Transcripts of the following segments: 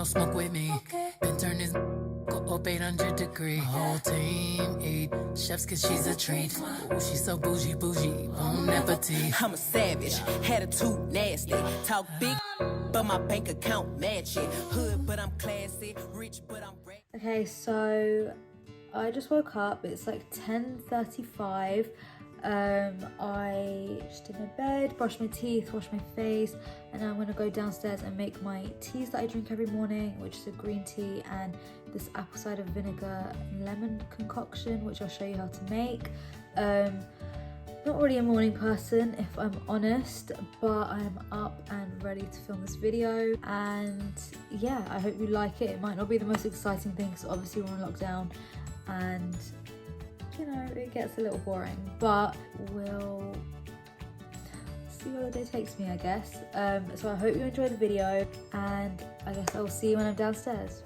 no smoke with me. Then turn this up 800 degree. Whole team eat chefs cause she's a treat. Ooh, she's so bougie, bon appetit. I'm a savage, attitude nasty. Talk big, but my bank account match it. Hood, but I'm classy. Rich, but I'm rich. Okay, so I just woke up. It's like 10:35. I just did my bed, brushed my teeth, washed my face, and now I'm gonna go downstairs and make my teas that I drink every morning, which is a green tea and this apple cider vinegar lemon concoction, which I'll show you how to make. Not really a morning person, if I'm honest, but I'm up and ready to film this video, and yeah, I hope you like it. It might not be the most exciting thing because obviously we're on lockdown and you know it gets a little boring, but we'll see where the day takes me, I guess. So I hope you enjoy the video, and I guess I'll see you when I'm downstairs.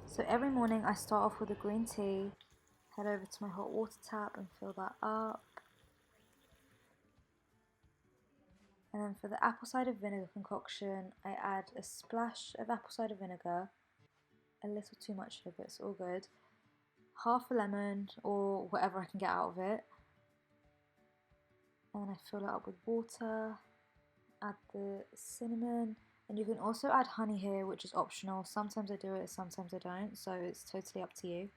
So every morning I start off with a green tea, head over to my hot water tap and fill that up. And then for the apple cider vinegar concoction, I add a splash of apple cider vinegar, a little too much sugar, it's all good, half a lemon or whatever I can get out of it, and then I fill it up with water, add the cinnamon, and you can also add honey here, which is optional. Sometimes I do it, sometimes I don't, so it's totally up to you.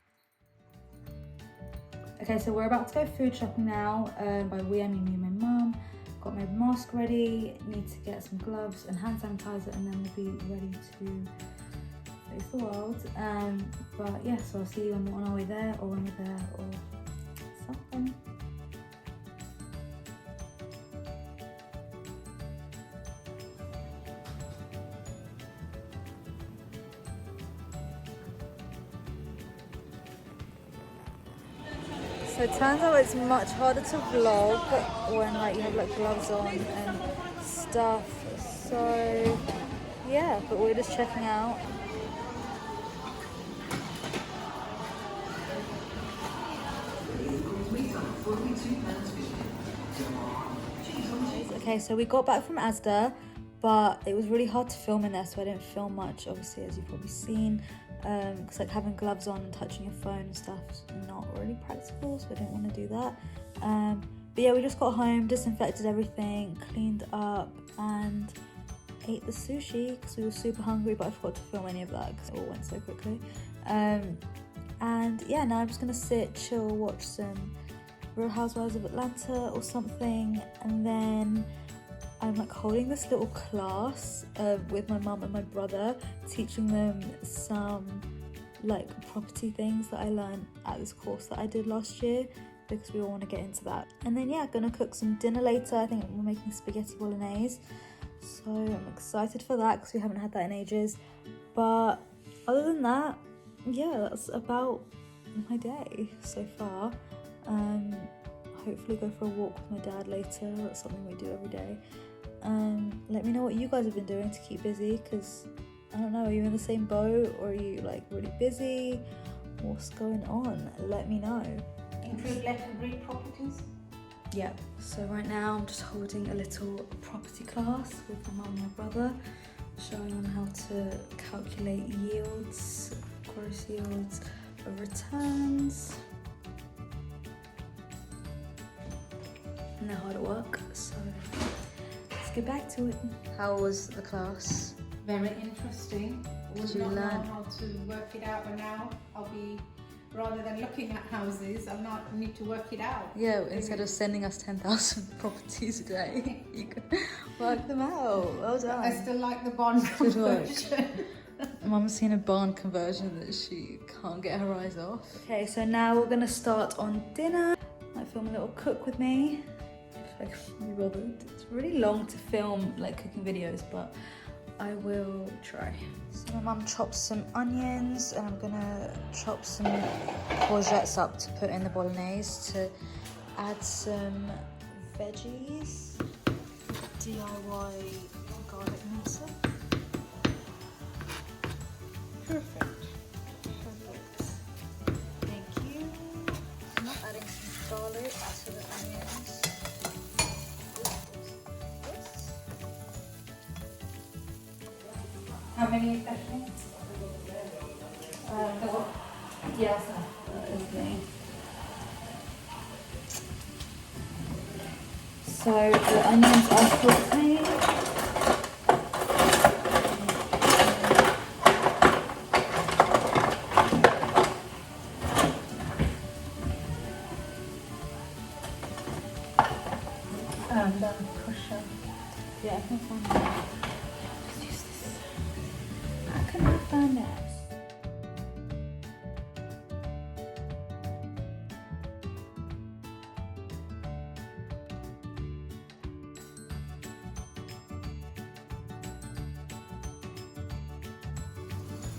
Okay, so we're about to go food shopping now. By we, I mean me and my mum. Got my mask ready, need to get some gloves and hand sanitizer, and then we'll be ready to face the world. But yeah, so I'll see you on our way there, or when we're there, or something. So it turns out it's much harder to vlog when like you have like gloves on and stuff. So yeah, but we're just checking out. Okay, so we got back from Asda, but it was really hard to film in there, so I didn't film much, obviously, as you've probably seen. Because like having gloves on and touching your phone and stuff is not really practical, so I didn't want to do that. But yeah, we just got home, disinfected everything, cleaned up, and ate the sushi because we were super hungry, but I forgot to film any of that because it all went so quickly. And yeah, now I'm just gonna sit, chill, watch some Real Housewives of Atlanta or something, and then I'm like holding this little class with my mum and my brother, teaching them some like property things that I learned at this course that I did last year, because we all want to get into that. And then yeah, gonna cook some dinner later. I think we're making spaghetti bolognese, so I'm excited for that because we haven't had that in ages. But other than that, yeah, that's about my day so far. Hopefully go for a walk with my dad later. That's something we do every day. Let me know what you guys have been doing to keep busy, because I don't know, are you in the same boat or are you like really busy? What's going on? Let me know. Include let and read properties? Yeah, so right now I'm just holding a little property class with my mum and my brother, showing them how to calculate yields, gross yields of returns, and they're hard at work, so let's get back to it. How was the class? Very interesting. Did you Would not learn? know how to work it out, but now I'll be, rather than looking at houses, I'll not need to work it out. Yeah, instead of sending us 10,000 properties a day, you can work them out. Well done. I still like the bond Good work. conversion. Mum's seen a barn conversion that she can't get her eyes off. Okay, so now we're gonna start on dinner. Might film a little cook with me, if I can be bothered. It's really long to film like cooking videos, but I will try. So my mum chopped some onions, and I'm gonna chop some courgettes up to put in the bolognese to add some veggies. DIY garlic mincer. Perfect. Thank you. I'm not adding some garlic to the onions. How many, Ashni? Yes. So the onions are sauteed. And pusher. Yeah, I can find that. Just use this. I cannot find that.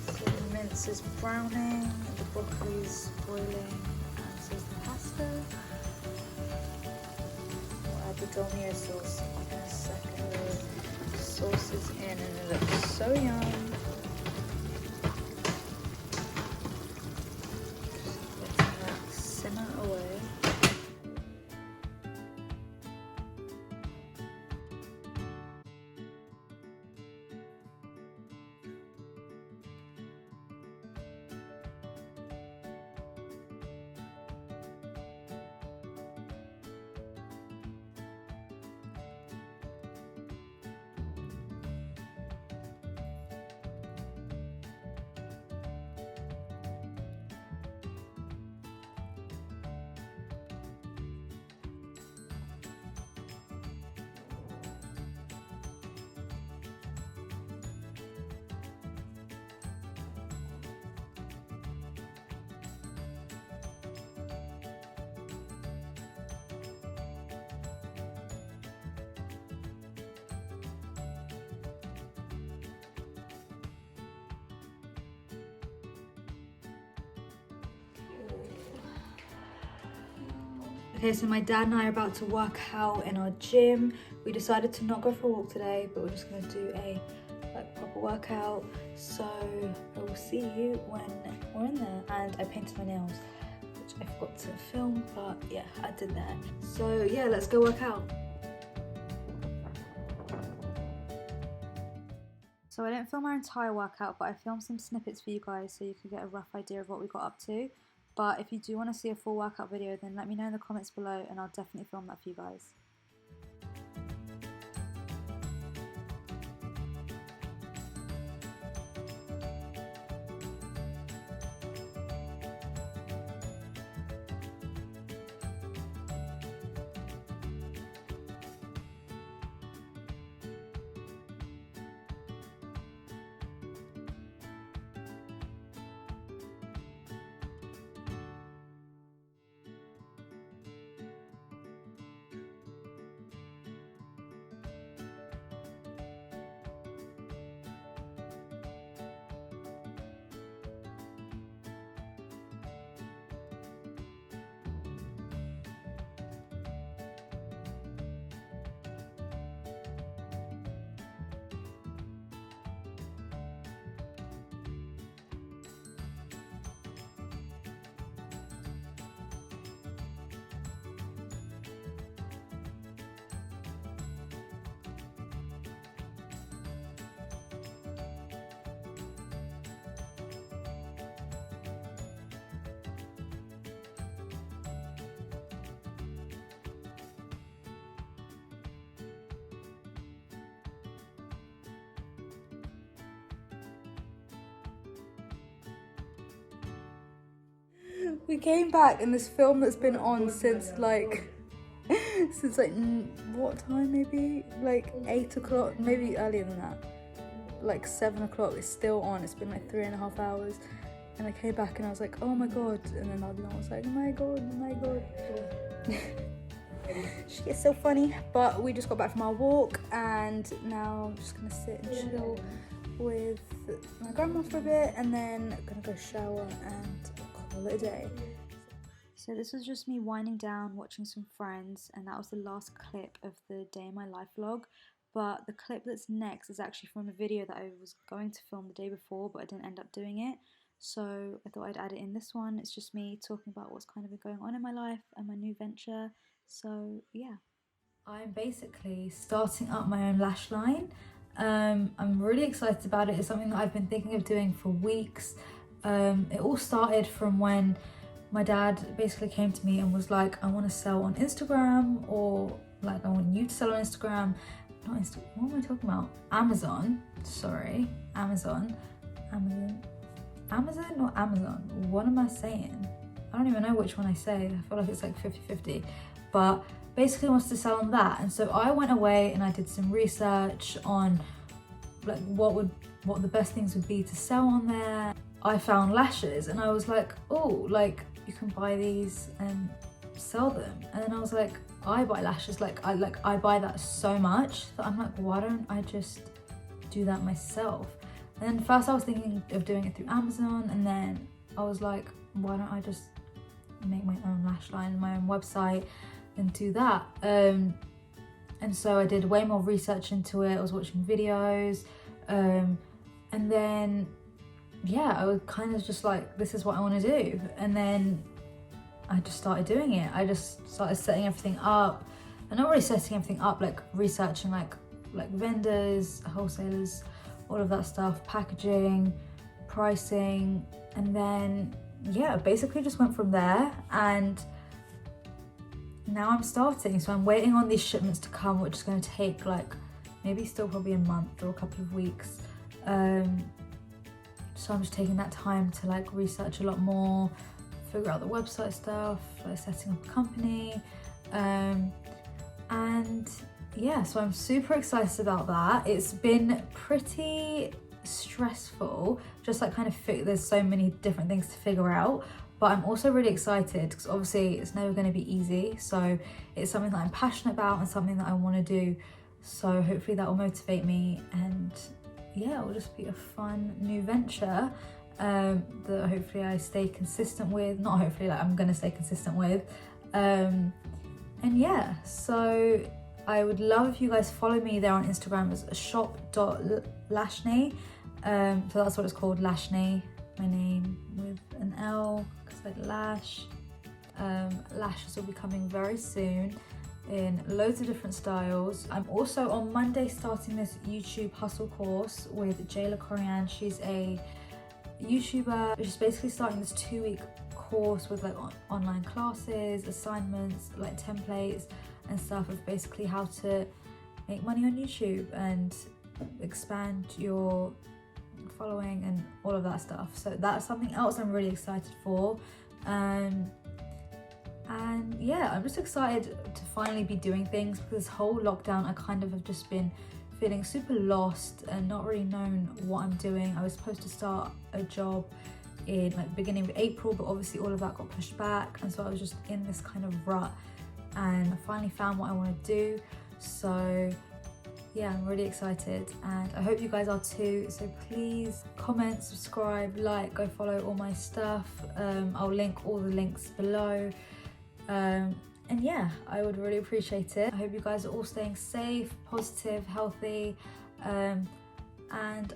So the mince is browning, the broccoli is boiling, and so is the pasta. We'll add the Dolmio sauce in a second. The sauce is in and it looks so yum. Just letting that simmer away. Okay, so my dad and I are about to work out in our gym. We decided to not go for a walk today, but we're just gonna do a proper workout. So I will see you when we're in there. And I painted my nails, which I forgot to film, but yeah, I did that. So yeah, let's go work out. So I didn't film our entire workout, but I filmed some snippets for you guys so you could get a rough idea of what we got up to. But if you do want to see a full workout video, then let me know in the comments below and I'll definitely film that for you guys. We came back and this film that's been on since like what time, maybe like 8 o'clock, maybe earlier than that, like 7 o'clock, it's still on. It's been like 3.5 hours and I came back and I was like, oh my god, and then Adnan was like, my god. She gets so funny. But we just got back from our walk and now I'm just gonna sit and chill with my grandma for a bit and then gonna go shower and call it a day. So this was just me winding down, watching some Friends, and that was the last clip of the day in my life vlog. But the clip that's next is actually from a video that I was going to film the day before, but I didn't end up doing it. So I thought I'd add it in this one. It's just me talking about what's kind of been going on in my life and my new venture. So yeah. I'm basically starting up my own lash line. I'm really excited about it. It's something that I've been thinking of doing for weeks. It all started from when my dad basically came to me and was like, I want to sell on Instagram, or like, I want you to sell on Instagram. Not Instagram, what am I talking about? Amazon, sorry, Amazon or Amazon? What am I saying? I don't even know which one I say. I feel like it's like 50-50, but basically wants to sell on that. And so I went away and I did some research on like what the best things would be to sell on there. I found lashes and I was like, oh, like you can buy these and sell them. And then I was like, I buy lashes, I buy that so much that I'm like, why don't I just do that myself? And then first I was thinking of doing it through Amazon, and then I was like, why don't I just make my own lash line, my own website, and do that. And so I did way more research into it. I was watching videos, and then yeah, I was kind of just like, this is what I want to do. And then I just started doing it. I just started setting everything up, and not really setting everything up, like researching like vendors, wholesalers, all of that stuff, packaging, pricing, and then yeah, basically just went from there. And now I'm starting, so I'm waiting on these shipments to come, which is going to take like maybe still probably a month or a couple of weeks. So I'm just taking that time to like research a lot more, figure out the website stuff, like setting up a company, and yeah, so I'm super excited about that. It's been pretty stressful, just like kind of there's so many different things to figure out, but I'm also really excited because obviously it's never going to be easy. So it's something that I'm passionate about and something that I want to do, so hopefully that will motivate me, and yeah, it will just be a fun new venture that hopefully I stay consistent with. Not hopefully, like I'm gonna stay consistent with, and yeah, so I would love if you guys follow me there on Instagram as shop.lashni. So that's what it's called, Lashni, my name with an L, because like lash. Lashes will be coming very soon in loads of different styles. I'm also on Monday starting this YouTube hustle course with Jayla Corian. She's a YouTuber. She's basically starting this 2-week course with like online classes, assignments, like templates and stuff of basically how to make money on YouTube and expand your following and all of that stuff. So that's something else I'm really excited for. And yeah, I'm just excited to finally be doing things, because this whole lockdown I kind of have just been feeling super lost and not really knowing what I'm doing. I was supposed to start a job in like beginning of April, but obviously all of that got pushed back, and so I was just in this kind of rut, and I finally found what I want to do. So yeah, I'm really excited, and I hope you guys are too. So please comment, subscribe, like, go follow all my stuff. I'll link all the links below. And yeah, I would really appreciate it. I hope you guys are all staying safe, positive, healthy, and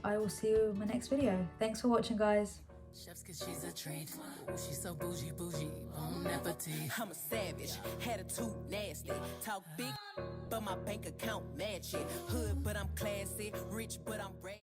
I will see you in my next video. Thanks for watching, guys. Chefs, cause she's a treat. Ooh, she's so bougie, bon appetit. I'm a savage, attitude nasty. Talk big, but my bank account match it. Hood, but I'm classy. Rich, but I'm rich.